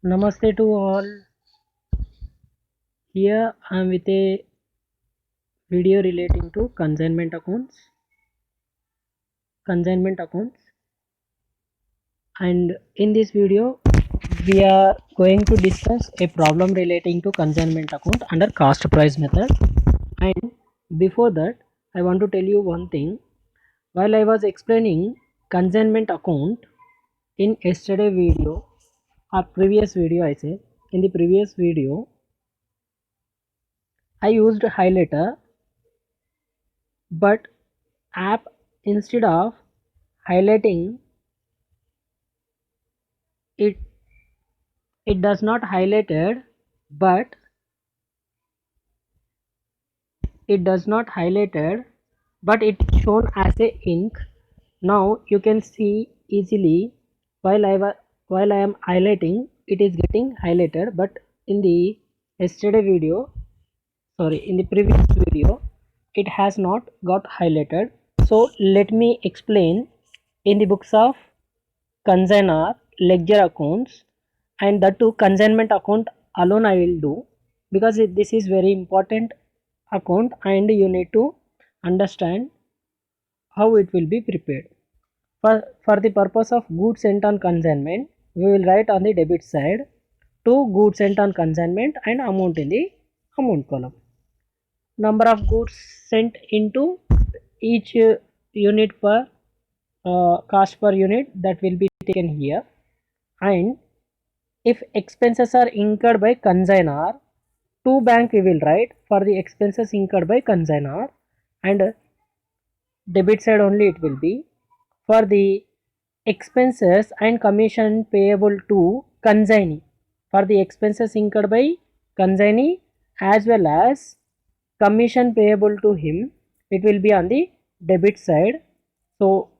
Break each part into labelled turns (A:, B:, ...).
A: Namaste to all. Here I am with a video relating to consignment accounts, and in this video we are going to discuss a problem relating to consignment account under cost price method. And before that, I want to tell you one thing. While I was explaining consignment account in yesterday video or previous video, I said in the previous video I used highlighter, but app, instead of highlighting it, it does not highlighted, but it does not highlighted but it shown as a ink. Now you can see easily while while I am highlighting, it is getting highlighted, but in the yesterday video, sorry, in the previous video, it has not got highlighted. So let me explain. In the books of consignor, ledger accounts, and that too consignment account alone I will do, because this is very important account and you need to understand how it will be prepared. For the purpose of goods sent on consignment, we will write on the debit side to goods sent on consignment and amount in the amount column. Number of goods sent into each unit per cost per unit, that will be taken here. And if expenses are incurred by consignor, to bank we will write for the expenses incurred by consignor, and debit side only it will be for the expenses and commission payable to consignee, for the expenses incurred by consignee as well as commission payable to him, it will be on the debit side. So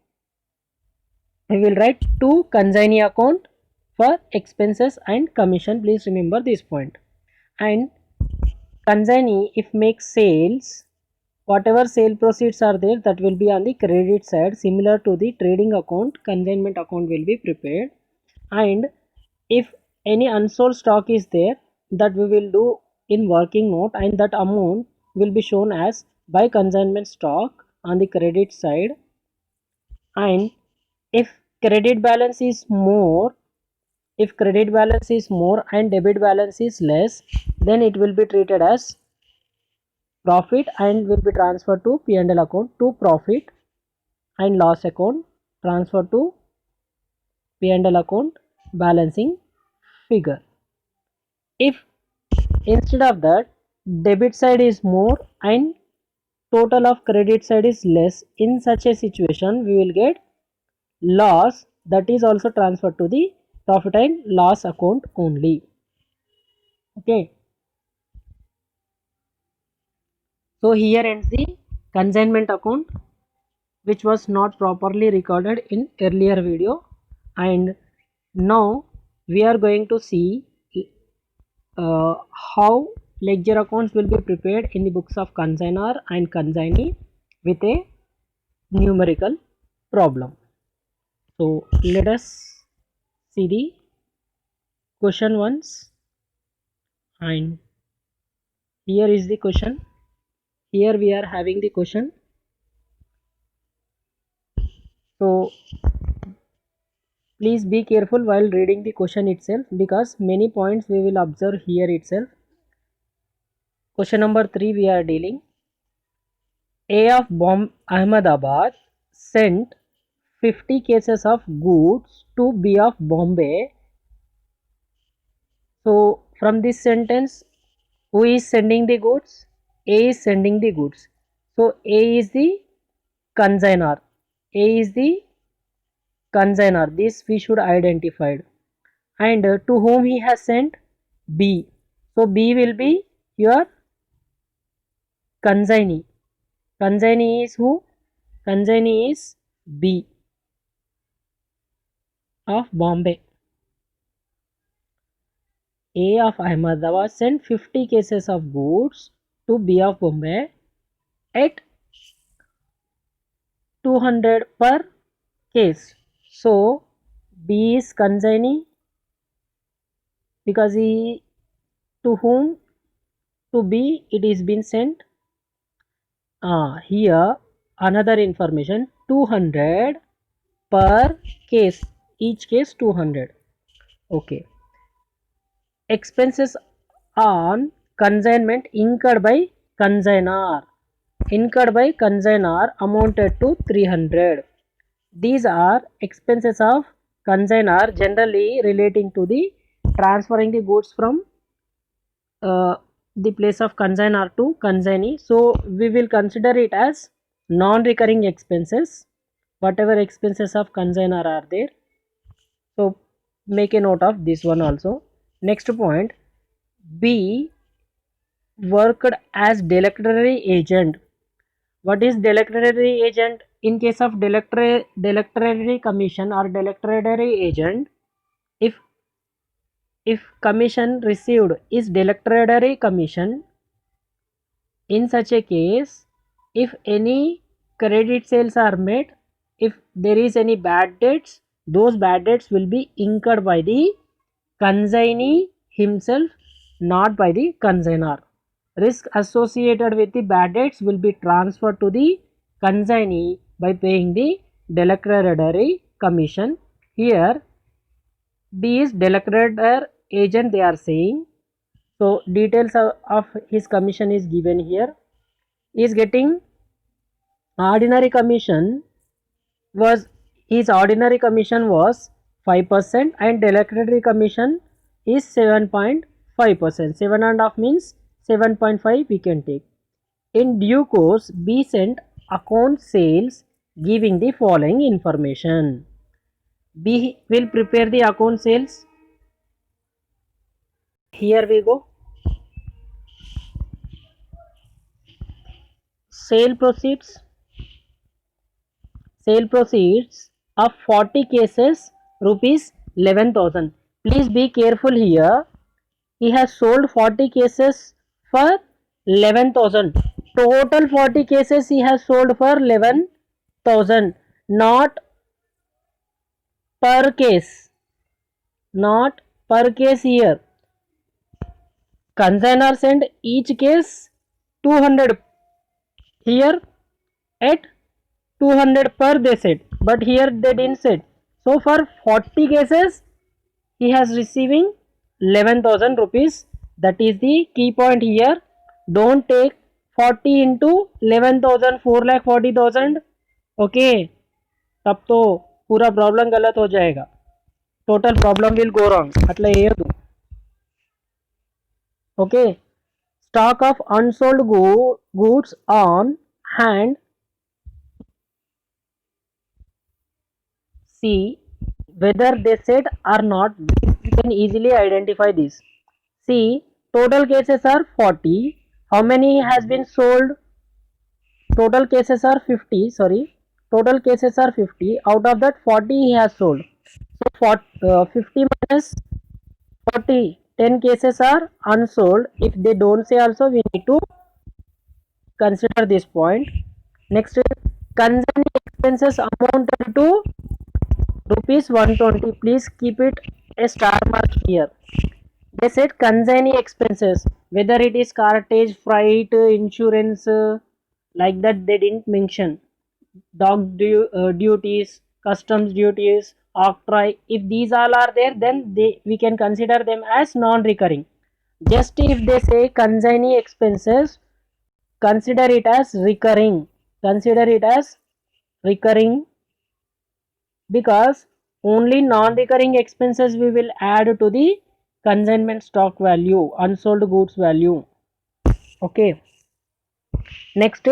A: we will write to consignee account for expenses and commission. Please remember this point. And consignee if makes sales, whatever sale proceeds are there, that will be on the credit side. Similar to the trading account, consignment account will be prepared. And if any unsold stock is there, that we will do in working note, and that amount will be shown as by consignment stock on the credit side. And if credit balance is more, if credit balance is more and debit balance is less, then it will be treated as profit and will be transferred to P&L account to profit, and loss account transfer to P&L account balancing figure. If instead of that debit side is more and total of credit side is less, in such a situation we will get loss, that is also transferred to the profit and loss account only. Okay, so here ends the consignment account, which was not properly recorded in earlier video. And now we are going to see how ledger accounts will be prepared in the books of consignor and consignee with a numerical problem. So let us see the question once. And here is the question. Here we are having the question. So please be careful while reading the question itself, because many points we will observe here itself. Question number 3 we are dealing. A of Ahmedabad sent 50 cases of goods to B of Bombay. So from this sentence, who is sending the goods? A is sending the goods. So A is the consignor. A is the consignor. This we should identify. And to whom he has sent? B. So B will be your consignee. Consignee is who? Consignee is B of Bombay. A of Ahmedabad sent 50 cases of goods to B of Bombay at 200 per case. So B is consignee because he, to whom, to B it is been sent. Here another information, 200 per case, each case 200. Okay. Expenses on consignment incurred by consignor amounted to 300. These are expenses of consignor, generally relating to the transferring the goods from the place of consignor to consignee. So we will consider it as non-recurring expenses, whatever expenses of consignor are there. So make a note of this one also. Next point, B worked as delectatory agent. What is delectatory agent? In case of delectatory commission or delectatory agent, if commission received is delectatory commission, in such a case, if any credit sales are made, if there is any bad debts, those bad debts will be incurred by the consignee himself, not by the consignor. Risk associated with the bad debts will be transferred to the consignee by paying the delectatory commission. Here B is delectator agent, they are saying. So details of his commission is given here. He is getting ordinary commission, was his ordinary commission was 5% and delectatory commission is 7.5%. 7.5 means 7.5 we can take. In due course, B sent account sales giving the following information. B will prepare the account sales. Here we go. Sale proceeds of 40 cases rupees 11,000. Please be careful here. He has sold 40 cases for 11,000. Total 40 cases he has sold for 11,000, not per case. Not per case here. Consignor sent each case 200. Here at 200 per they said, but here they didn't said. So for 40 cases he has receiving 11,000 rupees. That is the key point here. Don't take 40 into 11,000 4,40,000. Okay, तब तो पूरा problem गलत हो जाएगा. Total problem will go wrong. એટલે એ હતું. Okay. Stock of unsold goods on hand. See whether they said or not. We can easily identify this. See, total cases are 40. How many has been sold? Total cases are 50. Sorry, total cases are 50. Out of that, 40 he has sold. So 50 minus 40, 10 cases are unsold. If they don't say also, we need to consider this point. Next, consignee expenses amounted to rupees 120. Please keep it a star mark here. They said consignee expenses, whether it is cartage, freight, insurance, like that they didn't mention. Dog duties, customs duties, octroi. If these all are there, then we can consider them as non-recurring. Just if they say consignee expenses, consider it as recurring. Consider it as recurring, because only non-recurring expenses we will add to the consignment stock value, unsold goods value. Okay. Next,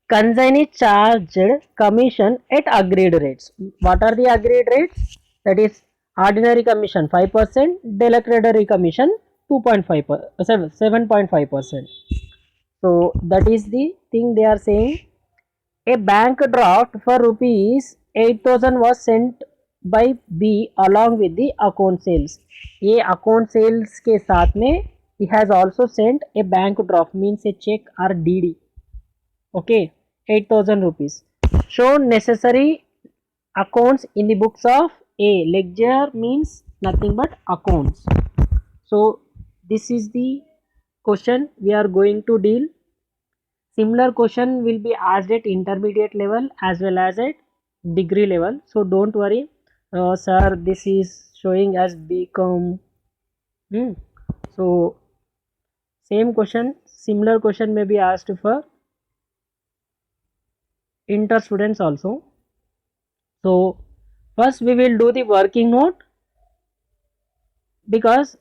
A: consignee charged commission at agreed rates. What are the agreed rates? That is ordinary commission 5%, delectatory commission 7.5%. So that is the thing they are saying. A bank draft for rupees 8,000 was sent by B along with the account sales. ये account sales के साथ में he has also sent a bank draft, means a check or DD. Okay, 8,000 rupees. Show necessary accounts in the books of A. Ledger means nothing but accounts. So this is the question we are going to deal. Similar question will be asked at intermediate level as well as at degree level. So don't worry, sir. This is showing as BCom. Hmm. So same question, similar question may be asked for inter students also. So first we will do the working note, because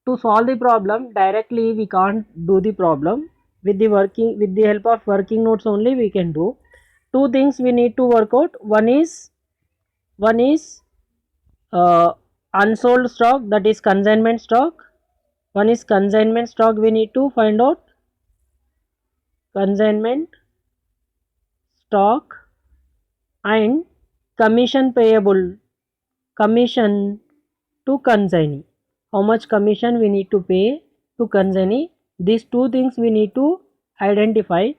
A: to solve the problem directly we can't do the problem. With the help of working notes only we can do. Two things we need to work out. One is uh, unsold stock, that is consignment stock. One is consignment stock, we need to find out consignment stock. And commission payable, commission to consignee, how much commission we need to pay to consignee. These two things we need to identify.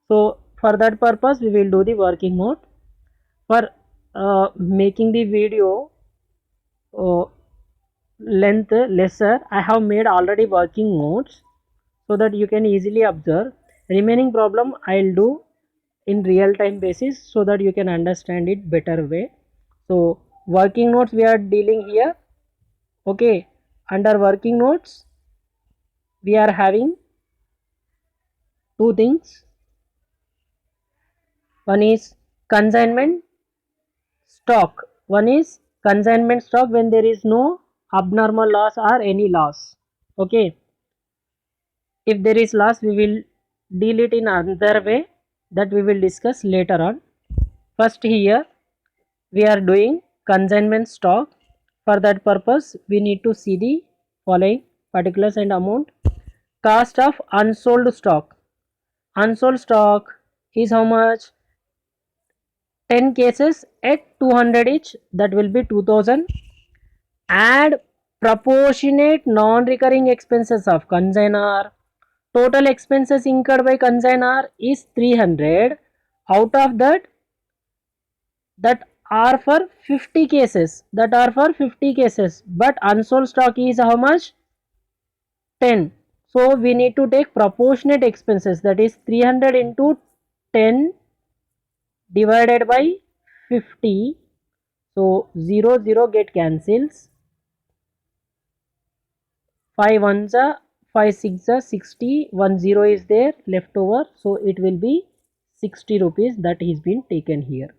A: So for that purpose we will do the working note. For making the video uh, length lesser, I have made already working notes so that you can easily observe. Remaining problem I'll do in real time basis so that you can understand it better way. So working notes we are dealing here. Okay, under working notes we are having two things. One is consignment stock. One is consignment stock when there is no abnormal loss or any loss. Okay, if there is loss we will deal it in another way, that we will discuss later on. First here we are doing consignment stock. For that purpose we need to see the following particulars and amount. Cost of unsold stock. Unsold stock is how much? 10 cases at 200 each, that will be 2000. Add proportionate non-recurring expenses of consignor. Total expenses incurred by consignor is 300. Out of that, that are for 50 cases, but unsold stock is how much? 10. So we need to take proportionate expenses, that is 300 into 10 divided by 50. So 0 0 get cancels. 5 ones are 5 6 are 60, 1 0 is there left over, so it will be 60 rupees that is been taken here.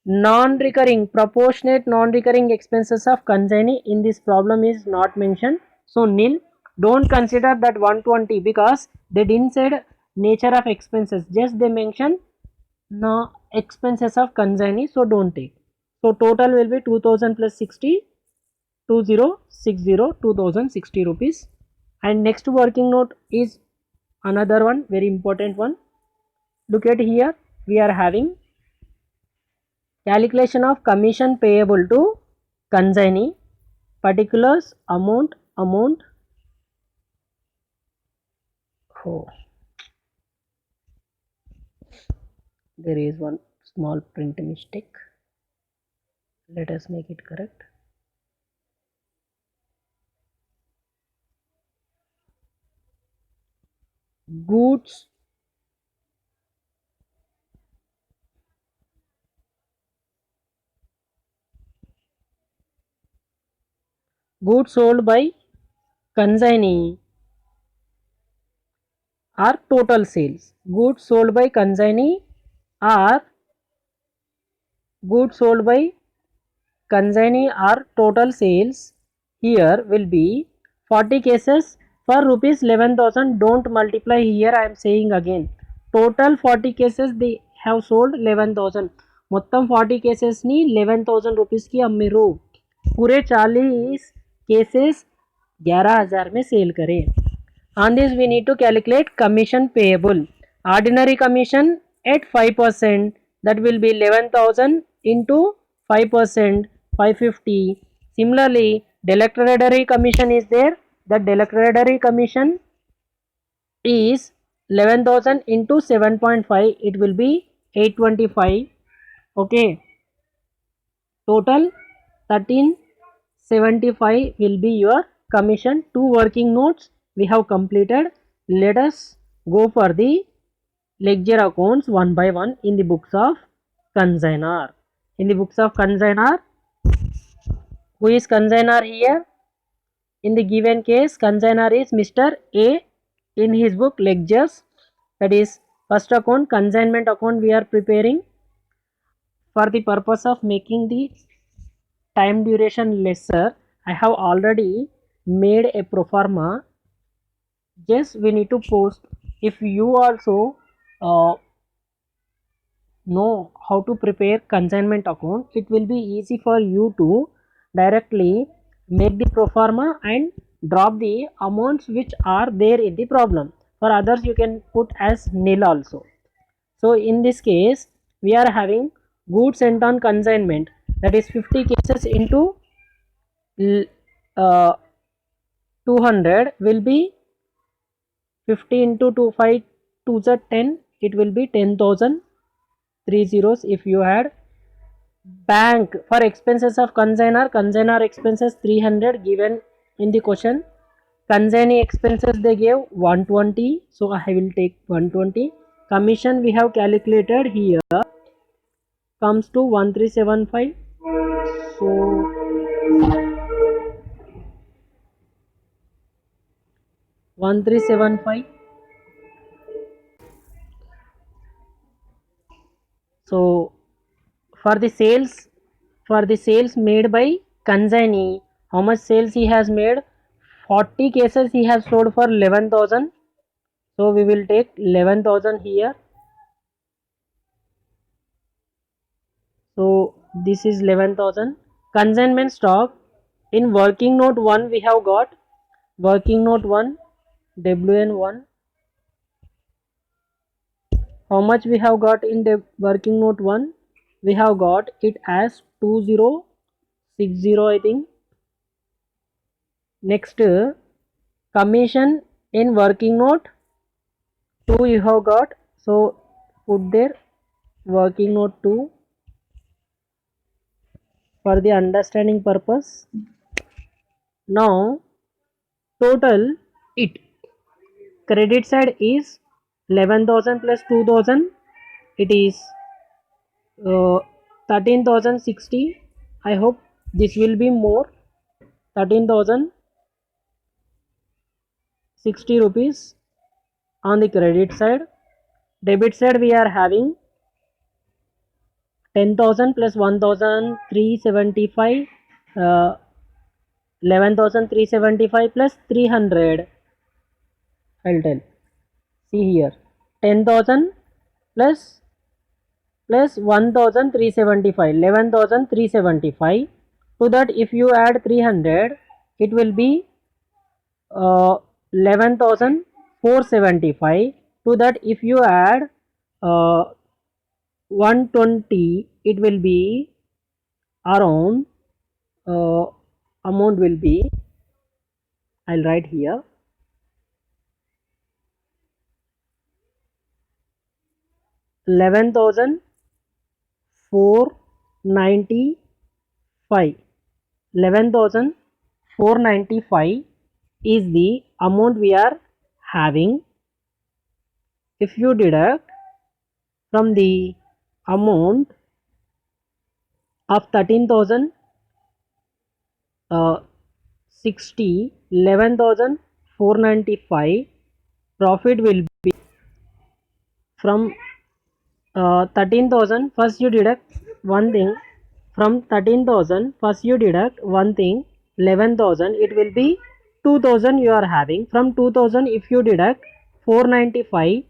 A: Non-recurring, proportionate non-recurring expenses of consignee in this problem is not mentioned, so nil. Don't consider that 120 because they didn't say nature of expenses, just they mention no expenses of consignee, so don't take. So total will be 2000 plus 60, 2060, 2060 rupees. And next working note is another one, very important one. Look at here, we are having calculation of commission payable to consignee, particulars, amount. Oh, there is one small print mistake, let us make it correct. Goods sold by consignee are total sales. Goods sold by consignee are total sales. Here will be 40 cases for rupees 11,000. Don't multiply here, I am saying again. Total 40 cases they have sold 11,000. మొత్తం 40 కేసెస్ని 11,000 రూపీస్కి అమ్మిరు. पूरे 40 cases 11,000 में cell करें. On this we need to calculate commission payable. Ordinary commission at 5%, that will be 11,000 into 5%, 550. Similarly declaratory commission is there, that declaratory commission is 11,000 into 7.5, it will be 825. Okay, total 75 will be your commission. 2 working notes we have completed. Let us go for the ledger accounts one by one in the books of consignor. In the books of consignor, who is consignor here? In the given case, consignor is Mr. A in his book ledgers. That is first account, consignment account we are preparing for the purpose of making the time duration lesser. I have already made a pro forma. Just we need to post. If you also uh, know how to prepare consignment account, it will be easy for you to directly make the pro forma and drop the amounts which are there in the problem. For others you can put as nil also. So in this case we are having goods sent on consignment, that is 50 cases into uh, 200 will be 50 into 2 5 2 are 10, it will be 10,000, 3 zeros. If you had bank for expenses of consignor expenses 300 given in the question. Consignee expenses they gave 120, so I will take 120. Commission we have calculated here comes to 1375. So 1375. So for the sales made by consignee, how much sales he has made? 40 cases he has sold for 11,000. So we will take 11,000 here. So this is 11,000. Consignment stock in working note 1 we have got working note 1 WN1. How much we have got in the working note 1? We have got it as 2060 I think. Next commission in working note 2 you have got, so put there working note 2 for the understanding purpose. Now total it credit side is 11,000 plus 2,000, it is 13,060. I hope this will be more. 13,060 rupees on the credit side. Debit side we are having 10,000 plus 1,375, 11,375 plus 300. I'll tell. See here, 10,000 plus 1,375, 11,375. To that if you add 300, it will be 11,475. To that if you add 120, it will be around amount will be, I'll write here, 11,495. 11,495 is the amount we are having. If you deduct from the amount of 13,060, 11,495 profit will be from 13,000. First you deduct one thing from 13,000. First you deduct one thing, 11,000. It will be 2,000 you are having. From 2,000 if you deduct 495,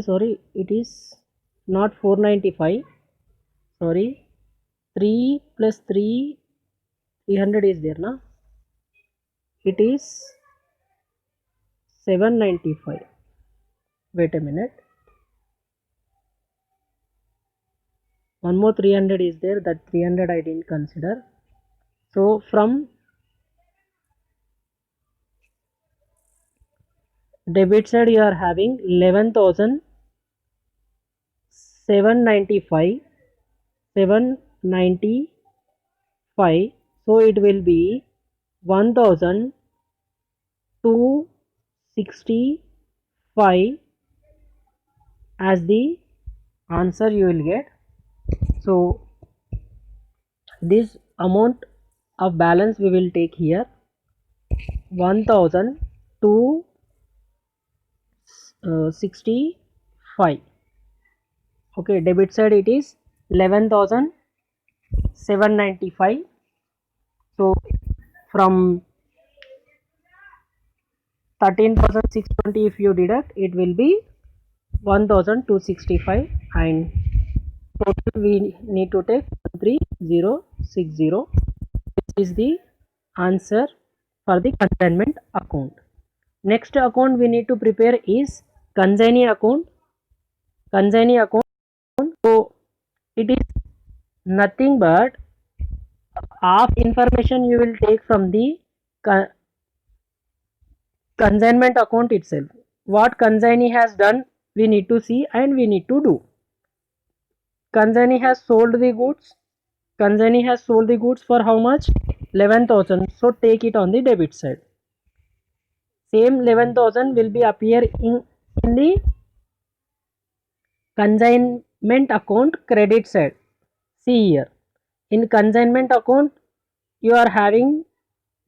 A: sorry, it is not 495. Sorry, 3 plus 3, 300 is there, na? It is 795. Wait a minute. One more 300 is there, that 300 I didn't consider. So from debit side you are having 11,000 795, 795, so it will be 1265 as the answer you will get. So this amount of balance we will take here, 1265. Okay, debit side it is 11,795. So from 13,620 if you deduct, it will be 1,265, and total we need to take 3060. This is the answer for the consignment account. Next account we need to prepare is consignee account. Consignee account, so it is nothing but half information you will take from the consignment account itself. What consignee has done we need to see and we need to do. Consignee has sold the goods. Consignee has sold the goods for how much? 11,000. So take it on the debit side. Same 11,000 will be appear in the consignment account credit side. See here, in consignment account you are having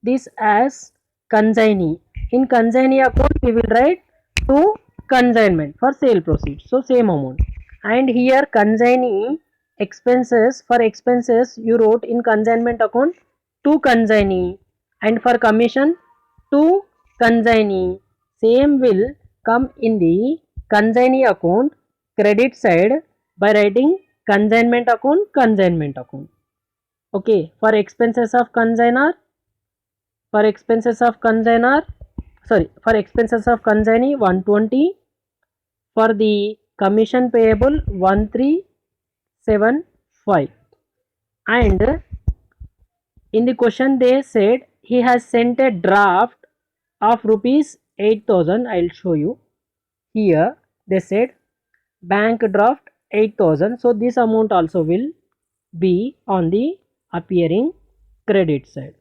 A: this as consignee. In consignee account we will write to consignment for sale proceeds, so same amount. And here consignee expenses, for expenses you wrote in consignment account to consignee, and for commission to consignee. Same will come in the consignee account credit side by writing consignment account, consignment account. Okay, for expenses of consignor, for expenses of consignor, sorry, for expenses of consignee 120, for the commission payable 1375. And in the question they said he has sent a draft of rupees 8,000. I'll show you here. They said bank draft 8,000, so this amount also will be on the appearing credit side.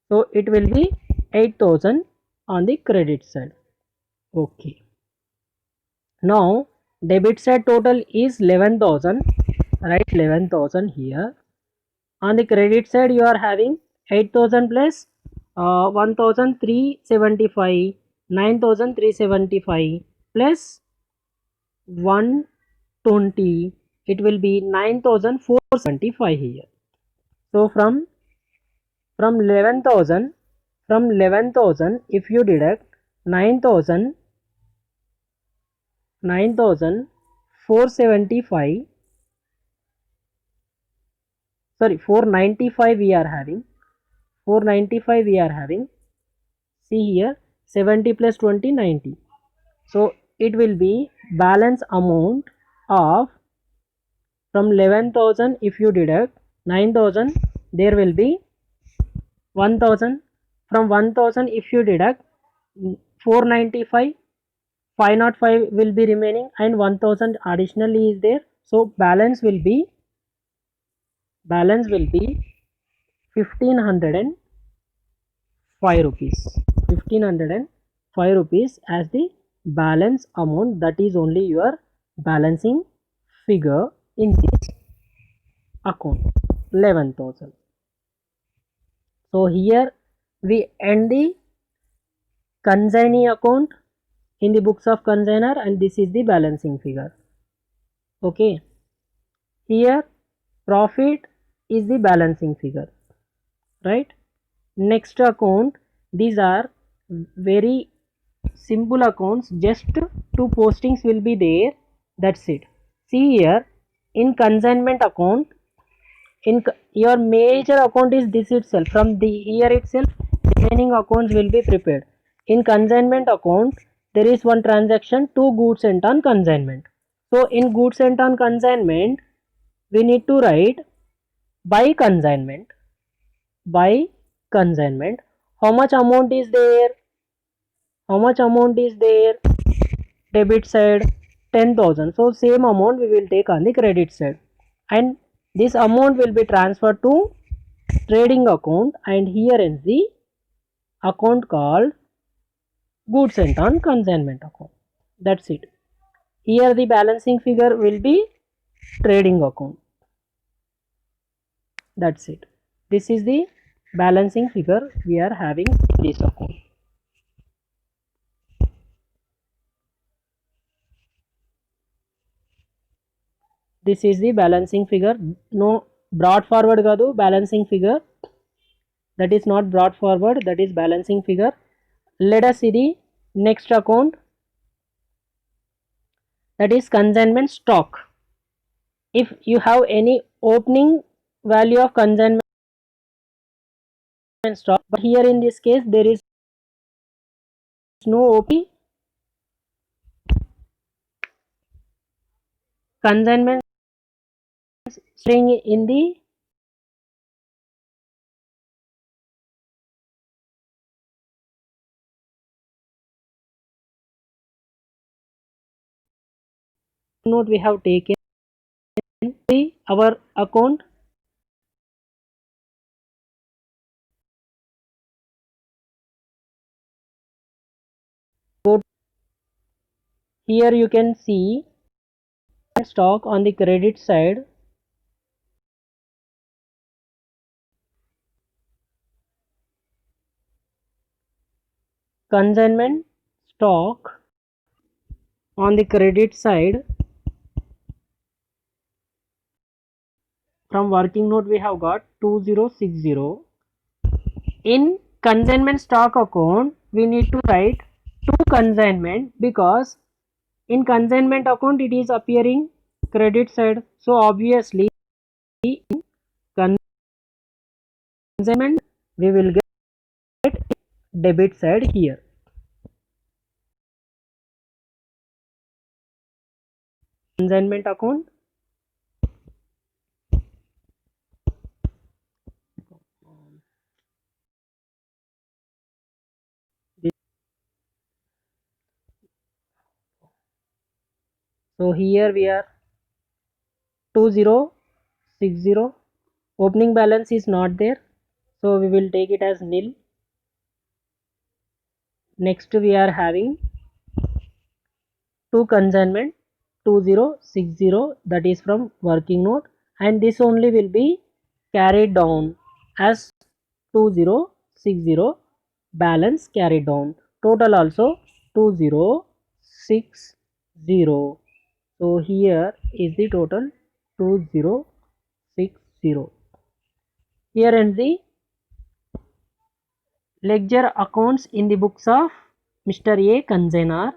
A: So it will be 8,000 on the credit side. Okay, now debit side total is 11,000. Write 11,000 here. On the credit side you are having 8,000 plus 1,375, 9,375 plus 120, it will be 9,475 here. So from 11,000, from 11,000 if you deduct 9,475, sorry, 495 we are having, 495 we are having. See here, 70 plus 20, 90. So it will be balance amount of, from 11,000 if you deduct 9,000, there will be 1,000. From 1,000 if you deduct 495, 505 will be remaining, and 1,000 additionally is there. So balance will be 1,505 rupees. 1,505 rupees as the balance amount. That is only your balancing figure in this account, 11,000. So here we end the consignee account in the books of consignor, and this is the balancing figure. Okay, here profit is the balancing figure, right? Next account, these are very simple accounts, just two postings will be there, that's it. See here, in consignment account, in your major account is this itself. From the here itself remaining accounts will be prepared. In consignment account there is one transaction, two goods sent on consignment. So in goods sent on consignment we need to write by consignment. By consignment, how much amount is there? How much amount is there? Debit side 10,000. So same amount we will take on the credit side, and this amount will be transferred to trading account, and here is the account called goods sent on consignment account. That's it. Here the balancing figure will be trading account. That's it. This is the balancing figure we are having in this account. This is the balancing figure. No brought forward kadu balancing figure. That is not brought forward, that is balancing figure. Let us see the next account, that is consignment stock. If you have any opening value of consignment stock, but here in this case there is no OP. Consignment string in the note we have taken our account. Here you can see stock on the credit side. Consignment stock on the credit side. From working note we have got 2060. In consignment stock account we need to write to consignment, because in consignment account it is appearing credit side, so obviously in consignment we will get debit side here. Consignment account, so here we are 2060. Opening balance is not there, so we will take it as nil. Next we are having to consignment 2060, that is from working note, and this only will be carried down as 2060, balance carried down. Total also 2060. So here is the total 2060. Here ends the ledger accounts in the books of Mr. A Consigner.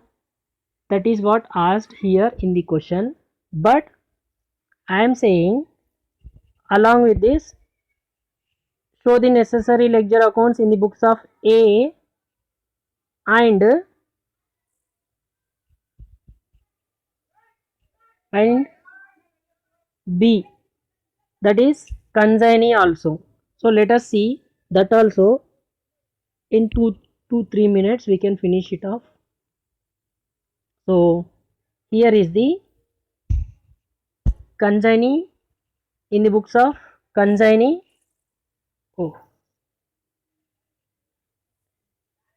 A: That is what asked here in the question, but I am saying along with this, show the necessary ledger accounts in the books of A and B, that is consignee also. So let us see that also. In 2 to 3 minutes we can finish it off. So here is the consignee in the books of consignee.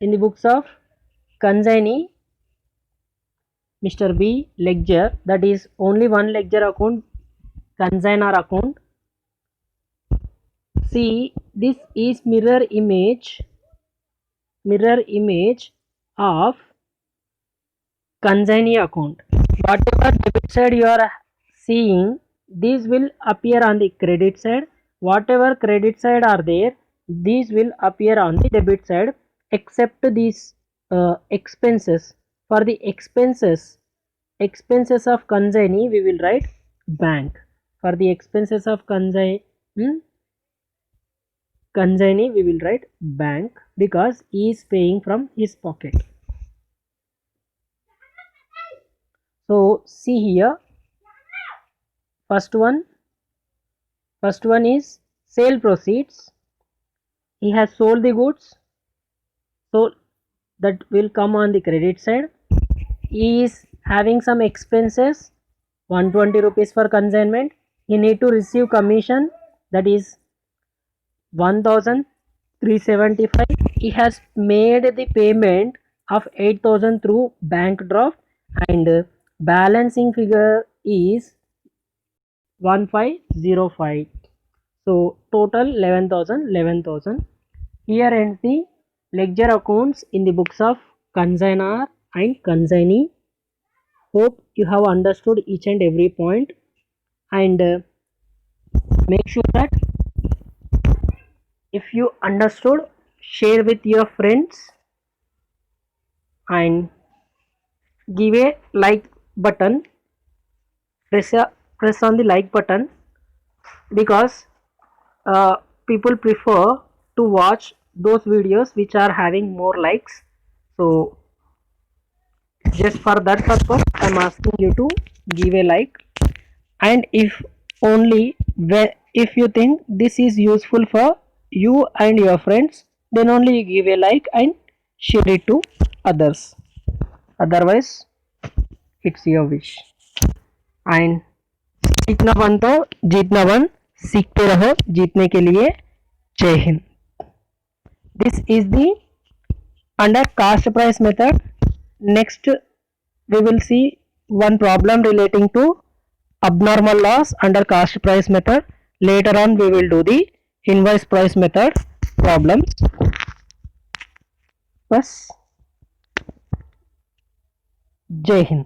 A: In the books of consignee, Mr. B ledger, that is only one ledger account, consignor account. See, this is mirror image of consignee account. Whatever debit side you are seeing, these will appear on the credit side. Whatever credit side are there, these will appear on the debit side, except these expenses. For the expenses of consignee we will write bank. For the expenses of consignee we will write bank, because he is paying from his pocket. So see here, first one is sale proceeds. He has sold the goods, so that will come on the credit side. He is having some expenses 120 rupees for consignment. He need to receive commission, that is 1375. He has made the payment of 8000 through bank draft, and balancing figure is 1505. So total 11,000. Here ends the ledger accounts in the books of consignor and consignee. Hope you have understood each and every point, and make sure that if you understood, share with your friends and give a like button. Press on the like button, because uh, people prefer to watch those videos which are having more likes. So just for that purpose I'm asking you to give a like, and if only when, if you think this is useful for you and your friends, then only you give a like and share it to others. Otherwise it's your wish. And सीखना बन तो जीतना बन, सीखते रहो जीतने के लिए। जय Hind. This is the under cost price method. Next we will see one problem relating to abnormal loss under cost price method. Later on we will do the invoice price method problems. बस, जय हिंद।